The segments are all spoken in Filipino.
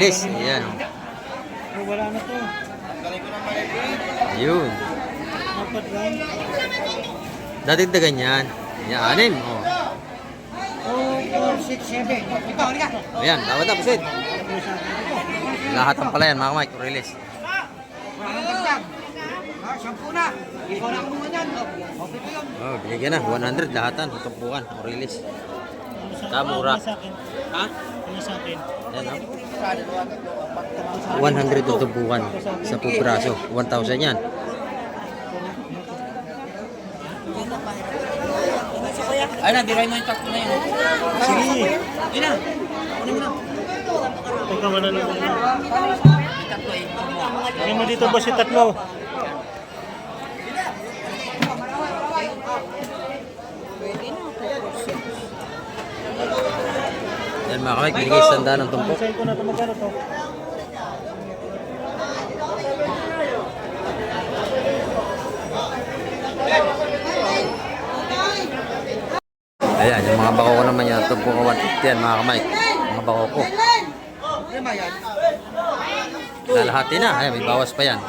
release. Ayan. Oh, wala na to. Ayun. Apat lang. Dadagdagan yan. Yan, 6. Oh. 4, 6, 7. Ito, halika. Ayan, dapat na, pusit. Lahat ang pala yan, mga Mike, release. Wala nang dagdag. Ah, 10 na. Ikaw na kumuha niyan. Okay po yun. Oh, binigyan na, 100 lahatan, tumpukan, release. Kamura. Ha? Ano sa akin? Ayan, oh. 100 ang tumpukan sa pubraso. 1,000 yan. Ay na, diray mo yung tatlo na yun. Sige. Yun na. Kunin mo na. Teka, wala na. Yung tatlo eh. Tingnan mo dito ba si tatlo? Yan mga Mike, binigay 100 ng tumpok. Sa'yo ko na ito magkano to. Ayan, yung mga bako ko naman yan, tumpok ko 150 yan mga Mike. Mga bako ko. Lalahati na, ayan, may bawas pa yan.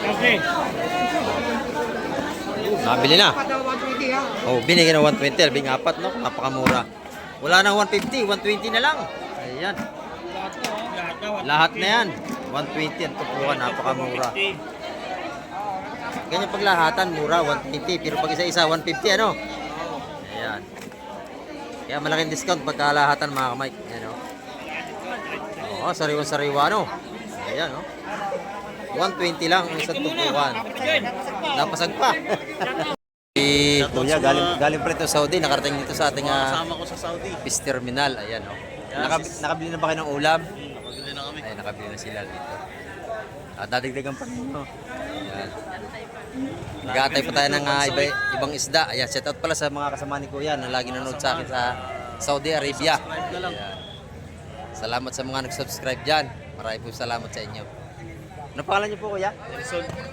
Okay. Nabili na. Oh, binigyan ng 120, labing apat, no? Napakamura. Wala nang 150, 120 na lang. Ayan. Lahat na yan. 120 ang tupukan, napakamura. Ganyan paglahatan, mura, 150. Pero pag isa-isa, 150, ano? Ayan. Kaya malaking discount pagkalahatan, mga kamay. Ayan, oh. Oo, sariwan-sariwa, no? Ayan, oh. 120 lang ang isang tupukan. Napasag pa. Si Kuya, galing pa rin Saudi. Nakarating dito sa ating Kasama ko sa Saudi. fish terminal. Ayan, oh. Nakabili na ba kayo ng ulam? Nakabili na kami. Ay, nakabili na sila dito. At dadagdagan pa rin, no? Ayan. Nag-aantay pa tayo ng ibang isda. Ayan, shout out pala sa mga kasama ni Kuya na lagi nanonood sa akin sa Saudi Arabia. Ayan. Salamat sa mga nag-subscribe dyan. Marami po salamat sa inyo. Ano pangalan niyo po, Kuya?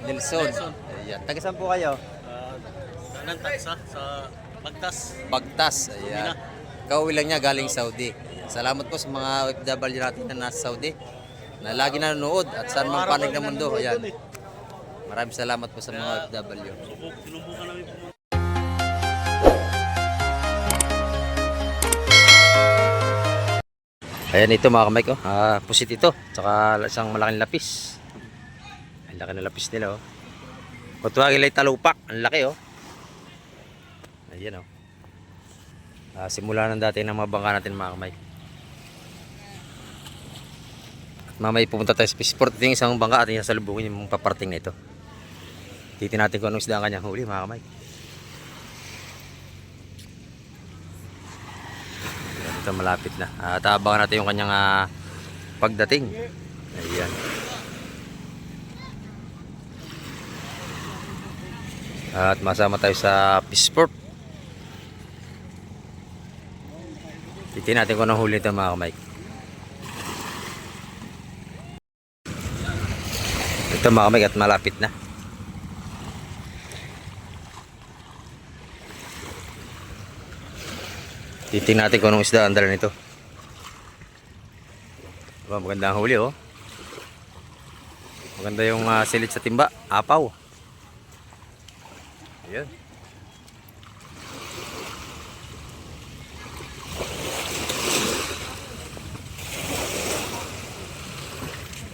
Nelson. Ayan. Taga saan po kayo? Danan taksa sa Bagtas. Bagtas. Ayan. Kauwi lang niya galing Saudi. Salamat po sa mga OFW natin na nasa Saudi na lagi nanonood at saan mang panig ng mundo. Ayan. Maraming salamat po sa mga OFW. Sinubukan namin po. Ayan ito mga kamay ko. Pusit ito. Tsaka isang malaking lapis. Ang laki ng lapis nila, oh. Kung tuwagin lang talupak. Ang laki, oh. Ayan, oh. Simula ng dati ng mga bangka natin mga kamay. At mamay pupunta tayo sa Fishport. Ito yung isang bangka at yung salubungin yung paparting na ito. Titin natin kung anong isda ang kanyang huli mga kamay. Ito malapit na. At abangan natin yung kanyang pagdating. Ayan. At masama tayo sa Fishport. Titin natin kung anong huli ito mga kamay. Ito mga kamay at malapit na. Titingnan natin kung anong isda ang dala nito. Diba, maganda ang huli, oh. Maganda yung silit sa timba. Apaw. Ayan.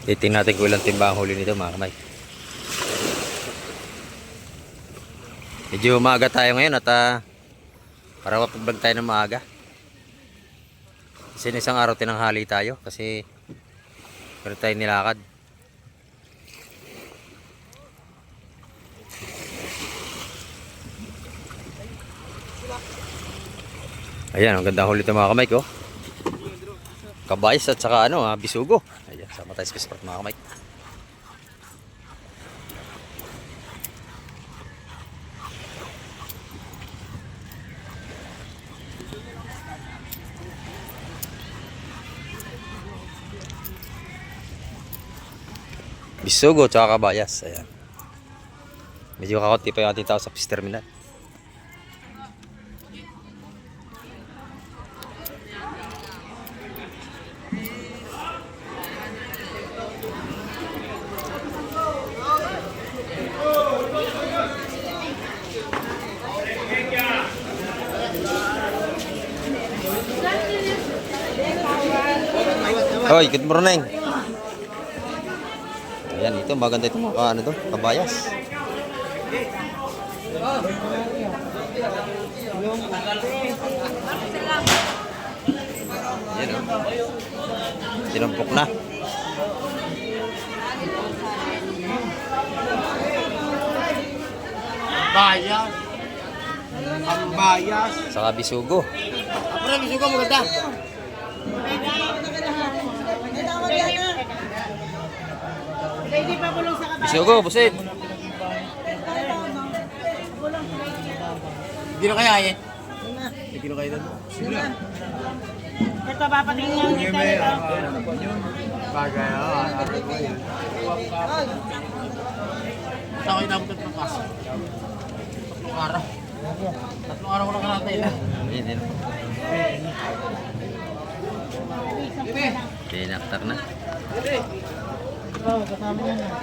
Titingnan natin kung ilang timba ang huli nito mga kamay. Medyo maaga tayo ngayon at para mapag-vlog tayo ng maaga. Kasi isang araw tinanghali tayo kasi meron tayo nilakad. Ayan, ang ganda huli ito mga kamay ko. Kabayas at saka bisugo. Ayan, sama tayo sa Fishport mga kamay. Bisugo tsaka kabayas. Ayan. Medyo kakaunti pa yung ating tao sa fish terminal. Hoy, good morning. Ayan, ito maganda ito mga ano to, kabayas. Ayan oh. Sinumpok na. Bayas. Ang bayas. Saka bisugo. Apre, bisugo maganda. Bisugo, busit. Hindi na kaya eh. Hindi na kaya doon. Ito papatingin lang dito. Bagay, Ito ako inabot ng kaso. Tatlong araw. Tatlong araw ko lang kanatay na. Ayan. Tinaktak na.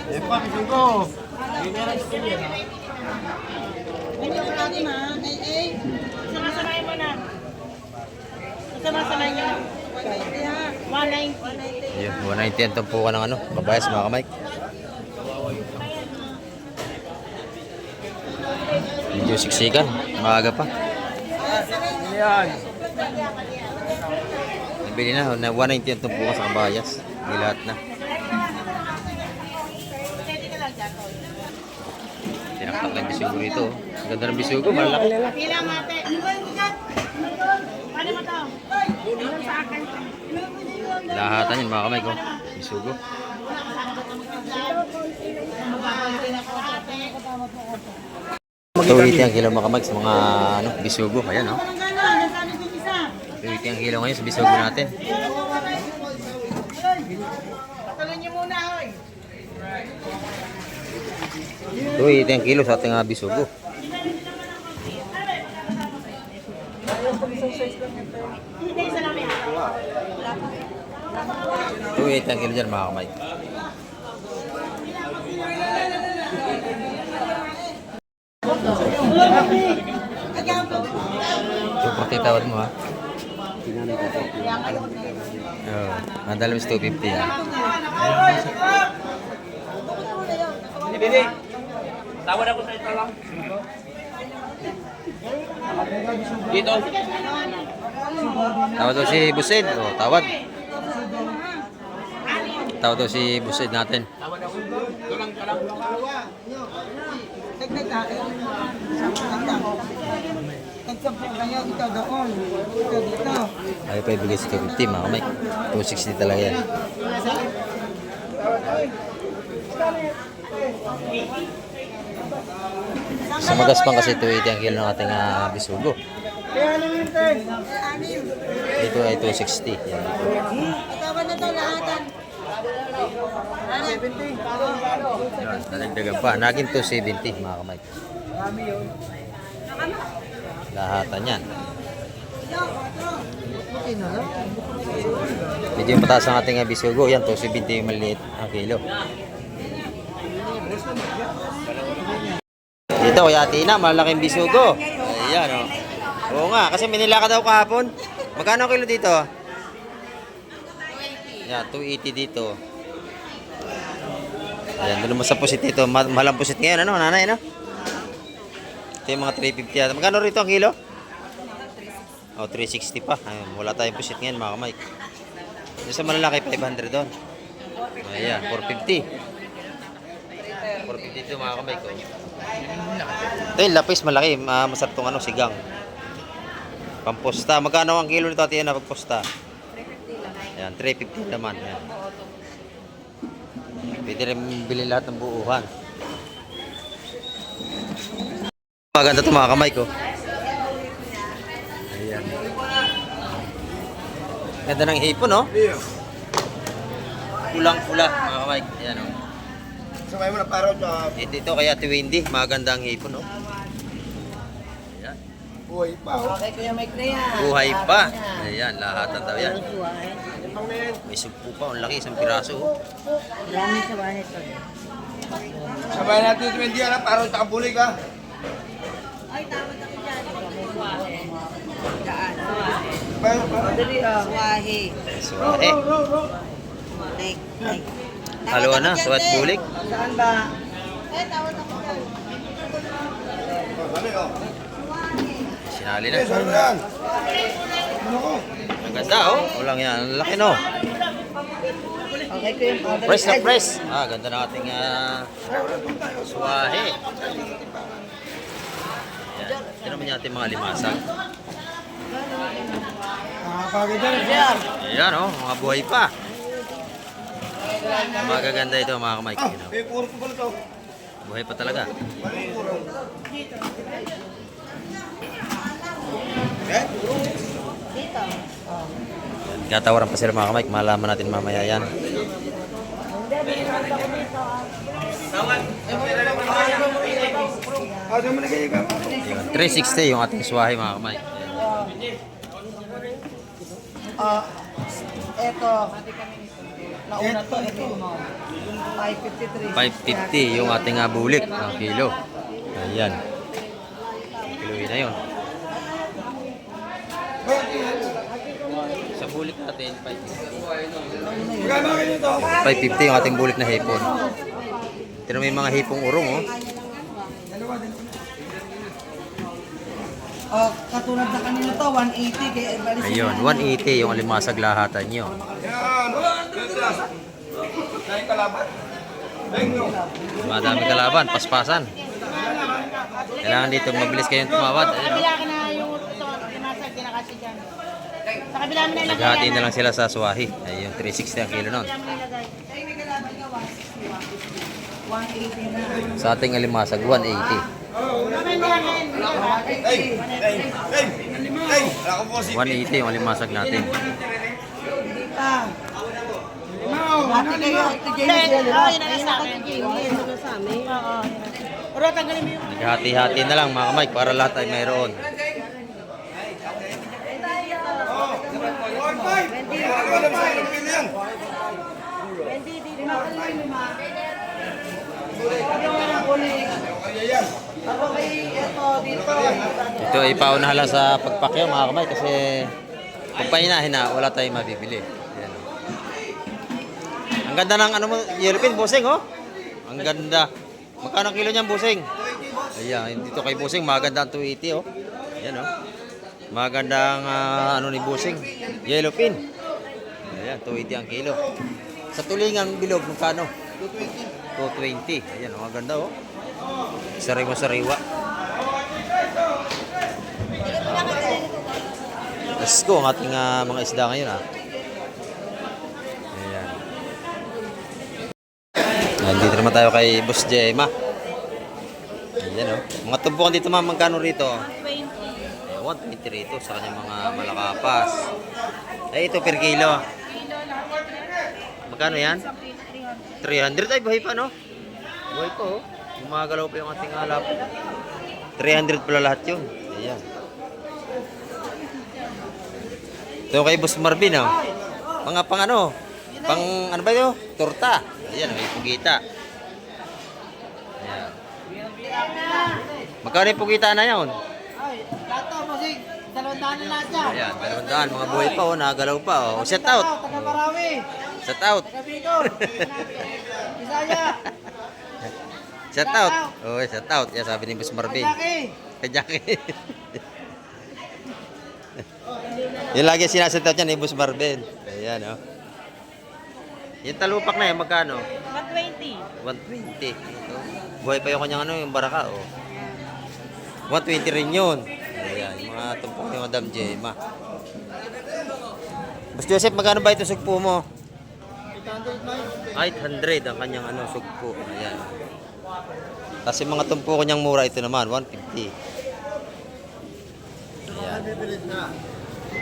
Eh pa, bisugo. Hindi na lang ito yun. Hindi ko lagi ma. Sama-samay mo na. Sama-samay nyo. 190. Ayun, 190 ang tumpukan ng ano, kabayas mga kamay. Medyo siksikan, maaga pa. Yan. Nabili na, 190 ang tumpukan sa kabayas. May lahat na. Tinaktak lang yung bisugo rito. Ang ganda ng bisugo, malaki. Pila mate. Paano mo to? Sa akin. Lahatan yun mga kamay ko. Bisugo. Tuwiti ang kilo mga kamay sa mga ano, bisugo. Ayan oh. Tuwiti ang kilo ngayon sa bisugo natin. Patuloy niyo muna, hoy. Tuwiti ang kilo sa ating bisugo. Hindi, isa lang yan. Tuwiti ang kilo dyan mga kamay. Ito pati tawad mo ha. Oo, ang dalam is 250 ha. Tawad ako sa ito lang. Dito. Tawad daw si Busid. O, tawad. Tawad daw si Busid natin. Tawad ako. Tulang ka lang. Ayaw pa ibigay si 250 mga kamay. 260 talaga yan. Sa magaspang kasi 280 ang kilo ng ating bisugo. Ito ay 260. Yan. Tawad na to lahatan. Yan, nalagdagan pa. Naging 270 mga kamay. Lahatan yan. Medyo mataas ang ating bisugo. Yan, 270 yung maliit ang kilo. Dito, Kuya Tina, malaking bisugo. Ayan, o. Oo nga, kasi minila ka daw kahapon. Magkano ang kilo dito? Yan, 280 dito. Ayan, doon mo sa pusit dito. Mahal ang pusit ngayon, ano, nanay, no? Ito yung mga 350 yata. Magkano rito ang kilo? O, 360 pa. Ayun, wala tayong pusit ngayon, mga kamay. Doon sa malalaki, 500 doon. Ayan, 450. 450 dito, mga kamay ko. Ito yung lapis, malaki. Masarap itong ano, sigang. Pamposta. Magkano ang kilo nito, ati yan na pagposta? 350 lang. Ayan, 350 naman. Ayan. Pwede rin bilhin lahat ng buuhan. Maganda ito mga kamay ko. Ayan. Ganda ng hipon, no? Pulang-pula, mga kamay. Ayan, no? Sabay mo na paraw sa Ito kaya Wendy, maganda ang hipon, no? Ayan. buhay pa. Okay, Kuya Mike na yan. Buhay pa. Ayan, lahatan daw yan. May sugpo pa, ang laki, isang piraso. Oh. Marami sa bahay ito. Sabay natin si Wendy na paraw sa kabulig ha. Ay, tawad ako dyan. Daan. Sabay mo. Dali ah. Wahi. Suwahe. Bulik. Ay. Haluan na, suwat bulik. Saan ba? Eh, tawad ako dyan. Sinali na. Ang ganda oh. Walang yan. Ang laki no. Okay ko yung powder. Press na press. Ganda ng ating suwahe. Yan. Yan naman yung ating mga limasag. Ayan oh, mga buhay pa. Magaganda ito mga kamay. Buhay pa talaga. Dito. Katawaran pa sila mga kamay. Malaman natin mamaya yan. Yun, 360 yung ating suwahe mga kamay. Eto. Nauna to, ito. 553. 550 yung ating bulik ng kilo. Ayan. Kiloin na yun. Sa bulik natin, 550. 550 yung ating bulik na hipon. Tignan mo yung mga hipong urong, oh. Katulad sa kanina to, 180. Kaya Ayun, 180 yung alimasag lahatan nyo. Madaming kalaban, paspasan. Kailangan dito mabilis kayong tumawad. Ayun, oh. Kabila ka na yung ito, tinasag, tinakasya dyan. Sa kabila mo na ilagay. Naghati na lang sila sa suwahi. Ayun, 360 ang kilo nun. Kabila mo nilagay. Ay, may kalaban ka, 180 na. Sa ating alimasag, 180. Kamay mo lang yan. 180 yung alimasag natin. Dita. Dati kayo, ito James yan. Oo, yun ang sa akin. Yun sa amin. Oo. Pero tanggalin mo yung... Naghati-hati na lang mga kamay para lahat ay mayroon. Ako kay ito dito. Ito ay paunahan lang sa pagpakyaw mga kamay kasi kung painahin na wala tayong mabibili. Ayan, oh. Ang ganda ng ano mo, yellow pin, busing oh. Ang ganda. Magkano ang kilo niyan, busing? Ayan, dito kay busing, maganda ang 280 oh. Ayan oh. Magandang ano ni busing, yellow pin. Ayan, 280 ang kilo. Sa tulingang bilog, magkano? 220. Ayan, oh, maganda oh. Sariwa-sariwa. Let's go ang ating mga isda ngayon ah. Ayan. Nandito naman tayo kay Boss Jema. Ayan oh. Mga tumpukan dito ma'am, magkano rito? 120. 120 rito sa kanyang mga malakapas. Ay ito per kilo. Magkano yan? 300 ay buhay pa no? Buhay pa oh. Gumagalaw pa yung ating alap. 300 pala lahat yun. Ayan. Ito kay Boss Marvin, oh. Mga pang ano? Pang ano ba yun? Torta. Ayan, may pugita. Ayan. Magkano yung pugita na yun? Ay, lato, masig. 200 na lahat yan. Ayan, 200. Mga buhay pa, oh. Nagalaw pa, oh. Shout out. Taga Marawi. Shout out. Taga Bicol. Bisaya. Shout out. Oh, shout out. Yan sabi ni Boss Marvin. Jackie. Kay Jackie. Yung lagi sinasagot niya ni Boss Marvin. Ayan, oh. Yung talupak na yan, magkano? 120. 120. Ito. Buhay pa yung kanyang ano, yung baraka, oh. 120 rin yun. Ayan, yung mga tumpok ni Madam Jema. Boss Joseph, magkano ba ito sugpo mo? 800 ang kanyang ano, sugpo. Ayan. Kasi mga tumpo ko niyang mura ito naman, 150. Ayan.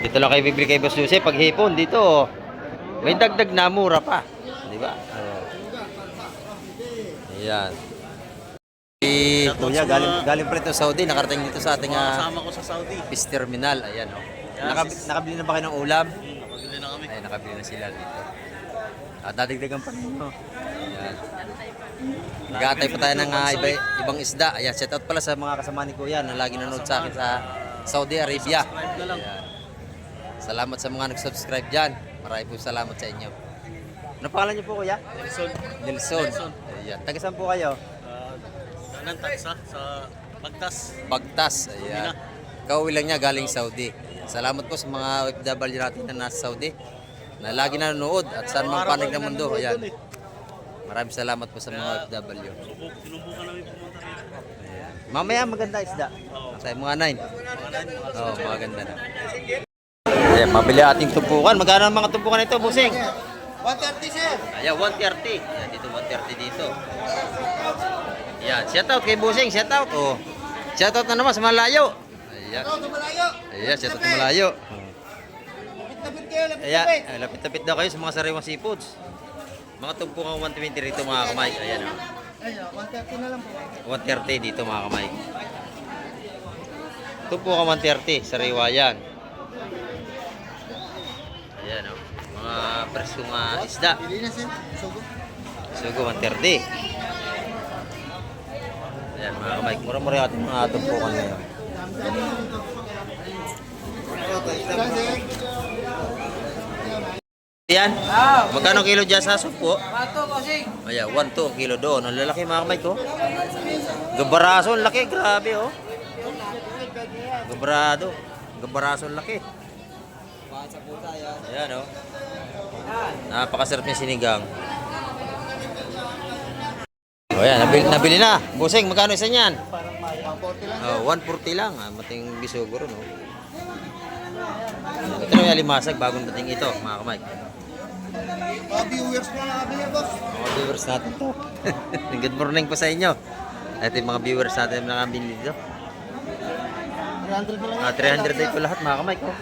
Dito lang kayo bibili kay Boss Jose. Pag hipon, dito, may dagdag na mura pa. Di ba? Ayan. Si Kuya, galing pa rin ito sa Saudi. Nakarating dito sa ating Kasama ko sa Saudi. fish terminal. Ayan, oh. Nakabili na ba kayo ng ulam? Nakabili na kami. Ay, nakabili na sila dito. At dadagdagan pa rin, no? Ayan. Nag-aatay pa tayo ng ibang isda. Ayan, shout out pala sa mga kasama ni Kuya na lagi nanonood sa akin sa Saudi Arabia. Subscribe na lang. Ayan. Salamat sa mga nag-subscribe dyan. Maraming po salamat sa inyo. Ano pangalan niyo po, kuya? Nelson. Nelson. Ayan. Taga saan po kayo? Kanan taksa sa Pagtas. Bagtas. Ayan. Kauwi lang niya galing Saudi. Salamat po sa mga OFW natin na nasa Saudi na lagi nanonood at saan mang panig ng mundo. Ayan. Maraming salamat po sa mga OFW. Sinubukan namin pumunta rito. Ayan. Mamaya maganda isda. Sa mga 9. Oo, maganda na. Ayan, mabili ating tumpukan. Magkano ang mga tumpukan nito, busing? 130 sir. Ayan, 130. Ayan, dito 130 dito. Ayan, shout out kay busing, shout out. Oh. Shout out na naman sa malayo. Ayan. Ito, malayo. Ayan, shout out sa malayo. Lapit kayo, lapit. Ayan, lapit-lapit daw kayo sa mga sariwang seafoods. Mga tumpukan 120 rito mga kamay. Ayan, oh. Ayun, 130 na lang po. 130 dito mga kamay. Tumpukan 130, sariwa yan. Ayan, oh. Mga preskong isda. Pili na sir. Sugo. Sugo 130. Ayan mga kamay, mura-mura yung ating mga tumpukan ngayon. Yan. Magkano kilo dyan sa sumpo? Ayan, 1-2 ang kilo doon. Ang lalaki mga kamay ko. Gabaraso, ang laki. Grabe oh. Gabarado. Gabaraso, ang laki. Ayan oh. Napakasarap yung sinigang. O yan, nabili na. Busing, magkano isa niyan? 140 lang. Mating bisogoro, no? Ito na yung alimasag, bagong dating ito, mga kamay. Mga viewers mo na nabili boss. Mga viewers natin to. Good morning po sa inyo. Ito yung mga viewers natin na nakabili dito. 300 na lang. 300 ito lahat, mga kamay ko.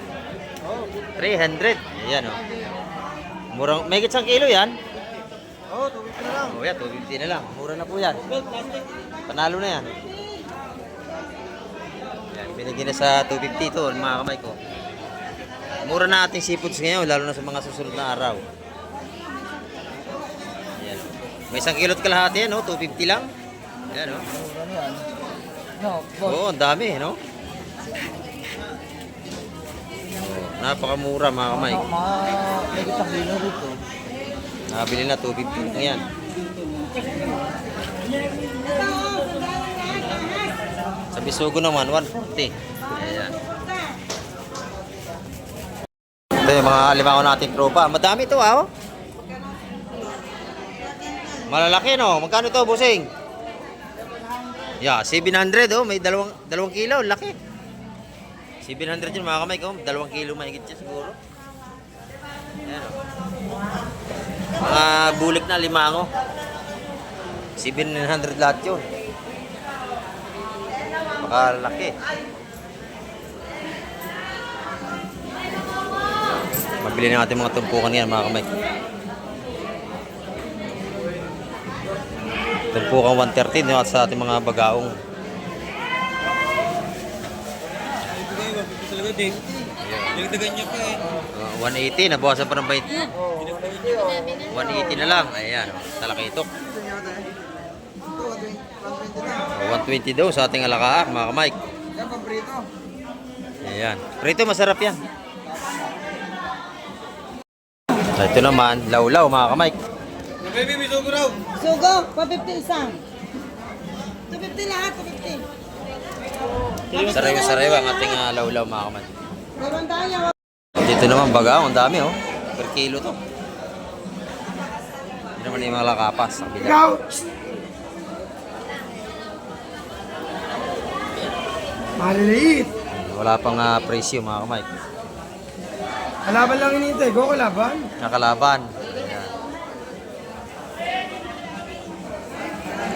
300. Ayan, oh. Murang, may isang kilo yan. Oo, 250 na lang. O yan, 250 na lang. Mura na po yan. Panalo na yan. Yan, binigyan na sa 250 ito, mga kamay ko. Mura na ating seafoods ngayon, lalo na sa mga susunod na araw. Yan. May isang kilot kalahati yan, no? 250 lang. Yan, no? Mura na yan. No, boss. Oo, ang dami, no? Napakamura, mga kamay. May isang lino dito. Nakabili na 250 lang yan. Sa Bisugo naman, 140. Ayan. Ito yung mga limango nating tropa. Madami ito, ah, oh. Malalaki, no? Magkano ito, busing? Yeah, 700, oh. May dalawang kilo. Laki. 700 yun, mga kamay ko. 2 kilo mahigit siya siguro. Ayan, oh. Mga bulik na limango. 700 lahat yun. Makalaki. Mabili na natin mga tumpukan yan, mga kamay. Tumpukan 130 no, at sa ating mga bagaong. Dagdagan niyo pa eh. 180, nabawasan pa ng bait. 180 na lang. Ayan, talakitok. 120 daw sa ating alakaak, mga kamay. Ayan. Prito, masarap yan. So, ito naman, lawlaw, mga kamay. Baby, may sugo raw. Sugo, 150 isang. 250 lahat, 250. Sariwa-sariwa ang ating lawlaw, mga kamay. Meron tayo. Dito naman bagaong, ang dami oh. Per kilo to. Hindi naman yung mga lakapas. Ang bilang. Maliliit. Wala pang presyo, mga kamay. Kalaban lang inintay. Go kalaban. Nakalaban. Ayan.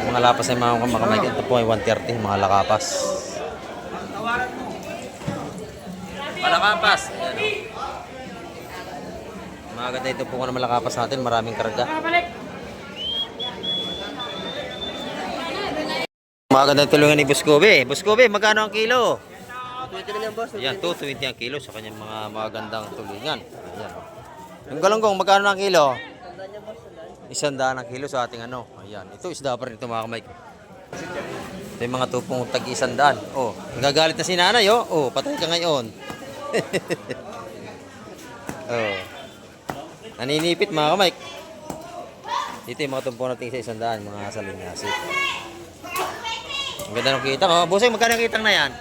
Yung mga lapas ay mga kamay. Ito po ay 130, mga lakapas. Malakapas. Ayan, oh. Maganda ito po na malakapas natin. Maraming karga. Maganda tulungan ni Buscobe. Buscobe, magkano ang kilo? 20 na lang boss. Ayan, 220 ang kilo sa kanyang mga magandang tulungan. Ayan, oh. Yung galonggong, magkano ang kilo? 100 ang kilo sa ating ano. Ayan, ito isda pa rin ito, mga kamay. Ito yung mga tupong tag-100. Oh, nagagalit na si nanay, oh. Oh, patay ka ngayon. Oh. Naninipit, mga kamay. Dito yung mga tumpo natin sa 100, mga salingasi. Ang ganda ng kita ko. Bossing, magkano ang kitang na yan?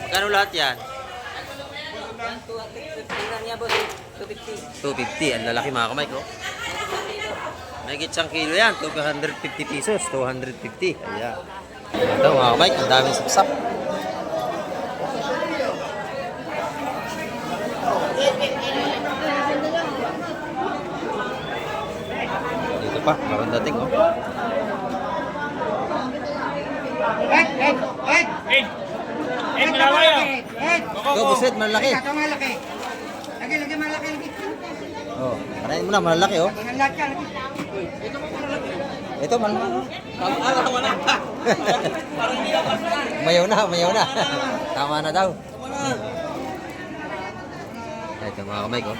Magkano lahat yan? 250. Ang lalaki mga kamay ko. May gitsang kilo yan. 250 pesos. 250. Ayan. Ito mga kamay. Ang daming sapsap. Dito pa. Bagong dating oh. Ito, buset, malaki. Ito malaki. Lagi malaki. Oh, kanain mo na, malaki oh. Lahat ka. Ito, malaki. Mayaw na. Tama na daw. Ito mga kamay ko.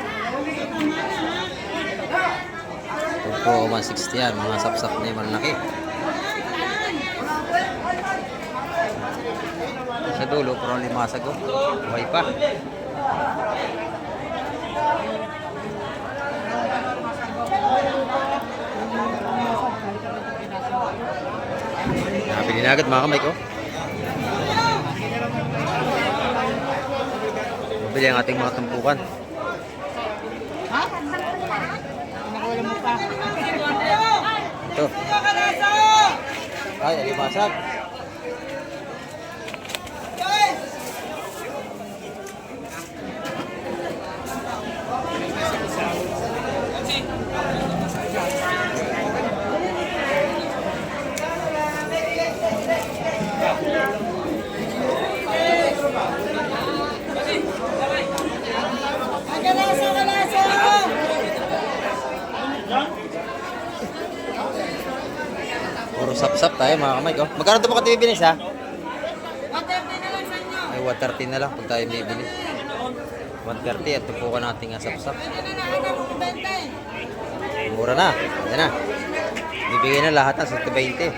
Ito, 160 yan. Mga sapsap na yung malaki. Sa dulo, pero limasag ko. Buhay pa. Nakapili na agad mga kamay ko. Mabili ang ating mga tumpukan. Ito. Ay, alimasag. Puro sapsap tayo mga kamay ko. Magkano ito po ka bibilis ha? 130 na lang sa inyo. Ay, 130 na lang pag tayo bibili. 130 at tupukan natin nga sapsap. Mura na. Yan na. Bibigay na lahat ng 120.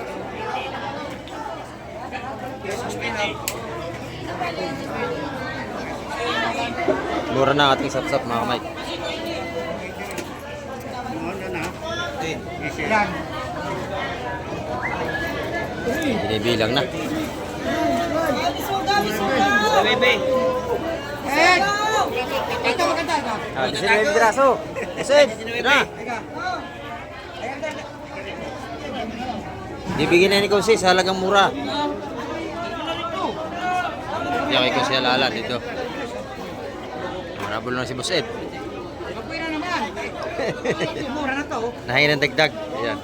Mura na ang ating sapsap mga kamay. Yan. Binibilang na. Ito maganda ito. Ah, 19 piraso. Usin, na. Bibigyan na ni Kunsi sa halagang mura. Kaya kay Kunsi alala dito. Marabol na si Boss Ed. Okay na naman. Mura na to. Nahingin ng dagdag. Ayan.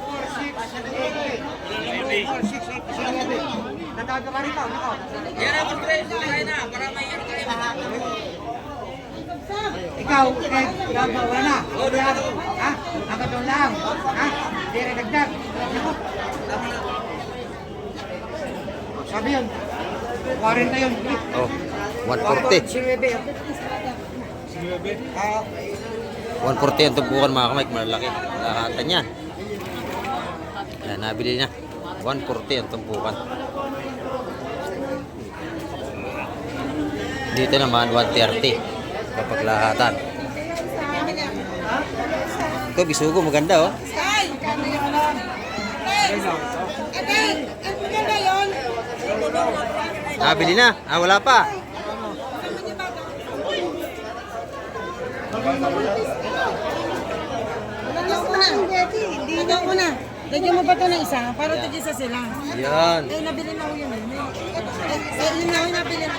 4, 6, 8, 7. Natago ka rito. Nako. Yan ako stress. Kaya na. Para may yan kayo. Ikaw, wala na. Ha? Hanggang doon lang. Ha? Dire dagdag. Nako. Sabi yun. 40 yun. Oh, 140. 140 ang tumpukan mga kamay. Malaki. Lahatan niya. Ayan, nabili niya. 140 ang tumpukan. Dito naman 130 kapag lahatan. Ito bisugo maganda oh. Nabili na. Ah, wala pa. Dito ko na. Lagyan mo ba ito ng isa? Para tigisa sila. Yan. Eh, nabili na ko yun. Yun na ako nabili na.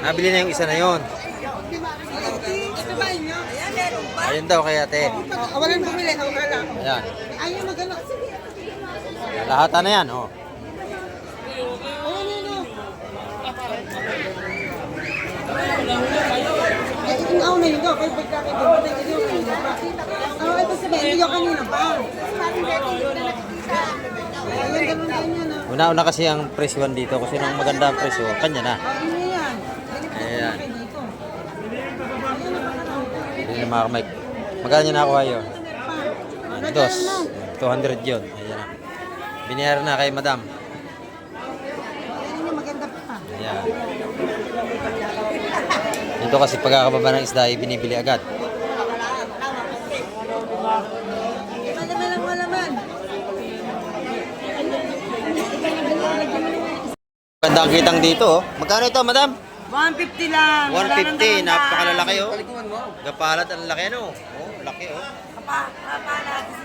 Nabili na yung isa na yon. Ito ba inyo? Ayan, meron pa. Ayun daw kay ate. Walang bumili. Ako kala. Ayan. Ayaw magano. Sige. Lahatan na yan oh. Ako na yun daw. Kaya pagkakit ko. Ito sabihin. Hindi ako kanina pa. Una-una kasi ang presyohan dito kasi nung maganda ang presyo, kanya na. Ano yan? Ayan. Hindi na mga kamay. Magkano nyo nakuha yun? 200 yun. Ayan. Binayaran na kay madam. Maganda pa. Ayan. Dito kasi pagkakababa ng isda, binibili agad. Maganda ang kitang dito, oh. Magkano ito, madam? 150 lang. 150, napakalalaki, oh. Gapalat, ang laki, ano? Oh, laki, oh.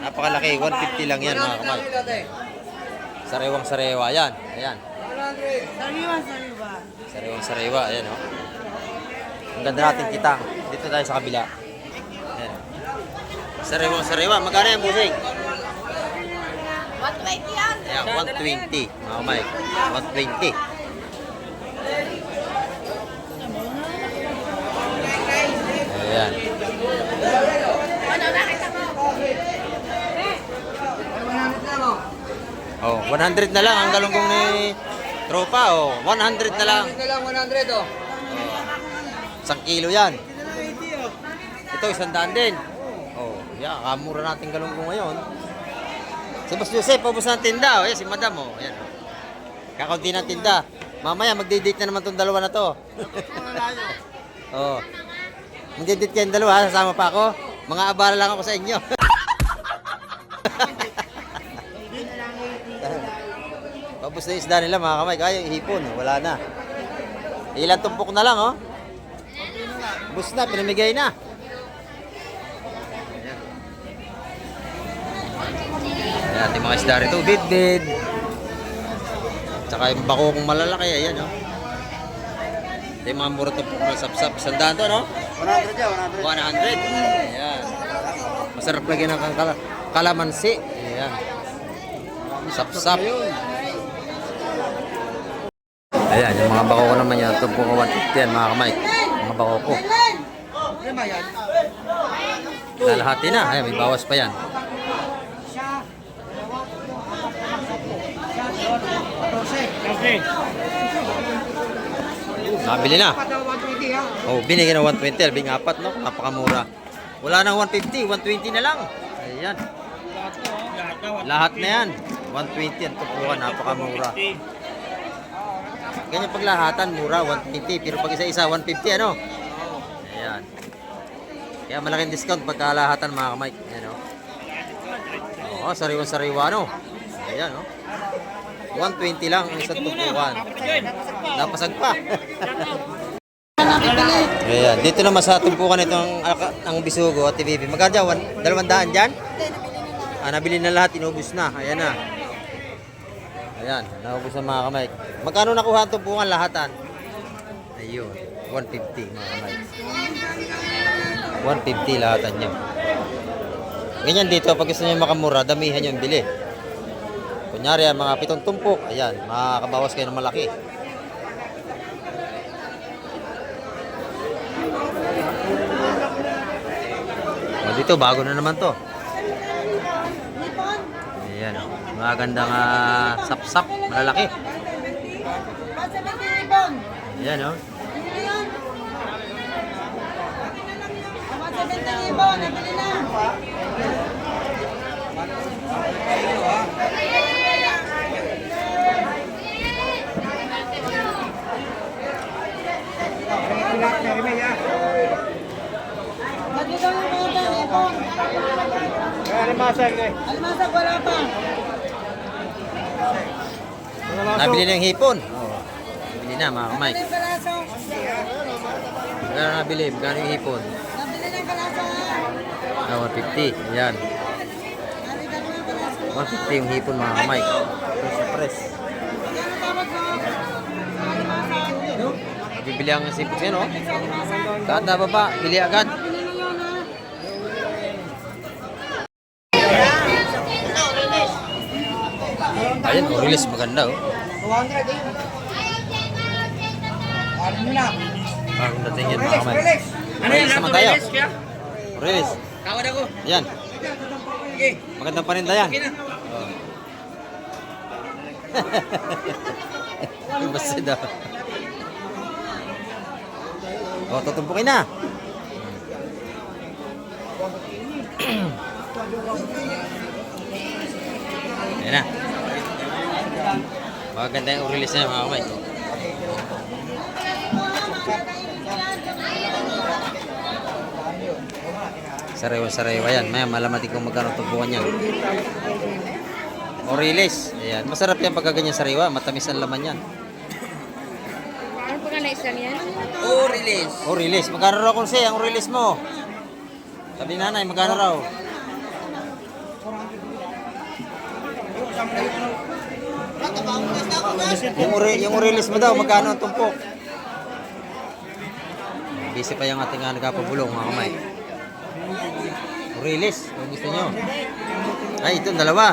Napakalaki, 150 lang yan, mga kamay. Sariwang sarewa, yan. Ayan. Sariwa, sariwa. Sariwang sarewa, ayan, oh. Ang ganda natin kitang. Dito tayo sa kabila. Ayan. Sariwang sarewa, magkano yan, busing? 120 yan. Ayan, 120, mga kamay. 120. Ayan. Oh, 100 na lang ang galunggong ni tropa, oh. 100 na lang. 100 oh. 1 kilo yan. Ito, 100 din. Oh, yan, kamura natin galunggong ngayon. Si Boss Joseph, pabos ng tinda. Oh, yan, si Madam, oh. Ayan, oh. Kakaunti ng tinda. Mamaya, magdi-date na naman tong dalawa na to. Oh. Magdi-date kayong dalawa, sasama pa ako. Mga abala lang ako sa inyo. Pabos na yung isda nila, mga kamay. Kaya yung hipon, wala na. Ilan tumpok na lang, oh. Bus na, pinamigay na. Ayan, ating mga isda rito. Bid-bid. Tsaka yung bako kong malalaki, ayan, oh. Ito yung mga mura tumpok na sapsap. Sandaan to, no? 100 yan, 100. 100. Ayan. Masarap lagyan ng kalamansi. Ayan. Sapsap. Ayan, yung mga bako ko naman yan. Tumpok ko 150 yan, mga kamay. Mga bako ko. Lalahati na. Ayan, may bawas pa yan. Nabili na. Oh, binigyan ng 120, albing apat, no? Napakamura. Wala nang 150, 120 na lang. Ayan. Lahat na yan. 120 ang tupuan, napakamura. Ganyan paglahatan, mura, 120. Pero pag isa-isa, 150, ano? Ayan. Kaya malaking discount pagkalahatan, mga kamay. Ayan, oh. Oo, sariwa-sariwa, no? Ayan, oh. 120 lang ang isang tupuan. Napasag pa. Ayan, dito naman sa tumpukan ito ang bisugo at TVP. Magkano dyan? 200 dyan? Nabili na lahat, inubos na. Ayan na. Ayan, naubos na, mga kamay. Magkano nakuha ang tumpukan lahatan? Ayun, 150, mga kamay. 150 lahatan nyo. Ganyan dito, pag gusto nyo makamura, damihan nyo yung bili. Kunyari, mga 7 tumpok, ayan, makakabawas kayo ng malaki. O, dito, bago na naman to. Ayan, magandang sapsap, malalaki. Ayan, o. Almasag wala pa. Nabili na yung hipon. Nabili na, mga kamay. Magkano nabili? Magkano yung hipon? Nabili ng kalasa ha. 150. Ayan. 150 yung hipon, mga kamay. Press na press. Bibili ang sipot yan, oh. Ganda ba ba? Bili agad. Ayan, Orilis, maganda, oh. 200 eh. Ano mo na? Ang dating yan, mga kamay. Orilis naman tayo. Orilis. Tawad ako. Ayan. Magandang paninda yan. Oh. Basta daw. Oh, tutumpukin na. Ayan na. Maganda yung release na, mga kamay. Sariwa-sariwa yan. Maya malamatin kung magkano tumpukan yan. O release. Ayan. Masarap yan pagka ganyan sariwa. Matamis ang laman yan. na isang yan? Oh, release. Magkano raw kung siya, ang release mo? Sabi nanay, magkano raw? Yung release mo daw, magkano ang tumpok? Busy pa yung ating nagkapabulong, mga kamay. Release, kung gusto nyo. Ay, ito, dalawa.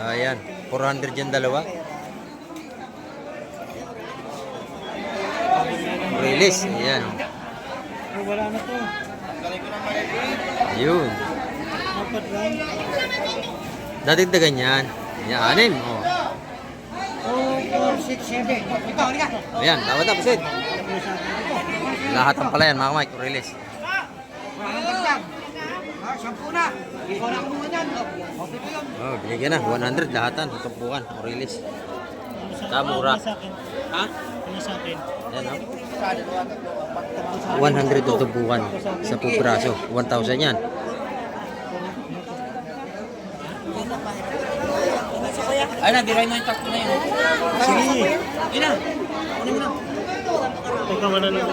Ayan, 400 yung dalawa. Release, ayan. Wala na to. Yun. Dapat lang. Dadagdagan yan. Yan, 6. Oh. 2, 4, 6, 7. Ikaw, halika. Ayan, dapat na, pusid. Lahat ang pala yan, mga kamay, release. Wala nang dagdag. 10 na. Ikaw na kumuha dyan. Okay po yun. Oh, binigyan na, 100 lahatan, tutumpukan, release. Kamura. Ha? Ano sa akin? Ayan, oh. 100 tutumpukan sa pupraso. 1,000 yan. Ay na, diray mo yung takto na yun. Sige. Yun na. Kunin mo na. Ikaw na lang.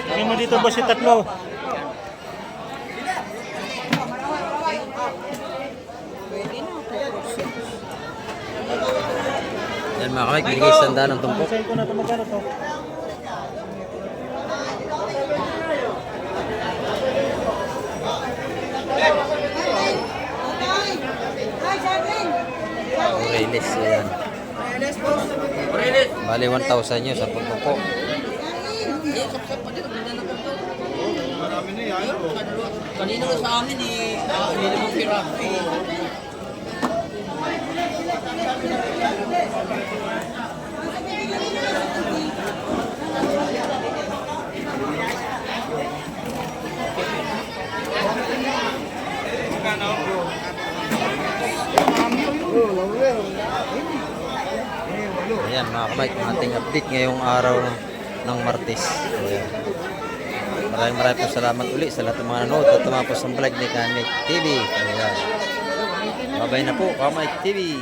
Lagay mo dito ba si tatlo? Yan mga kamay, binigay 100 ng tumpok. Sa'yo ko na ito magkano to? Release, yan. Bali 1,000 yun sa tumpok. Kanina nga sa amin eh, nilimang piraso eh. Ayan mga kamay, ang ating update ngayong araw ng Martes. Ayan. Maraming po salamat uli sa lahat ng mga nanood at tumapos ng vlog ni Kamay TV. Ayan. Babay na po, Kamay TV.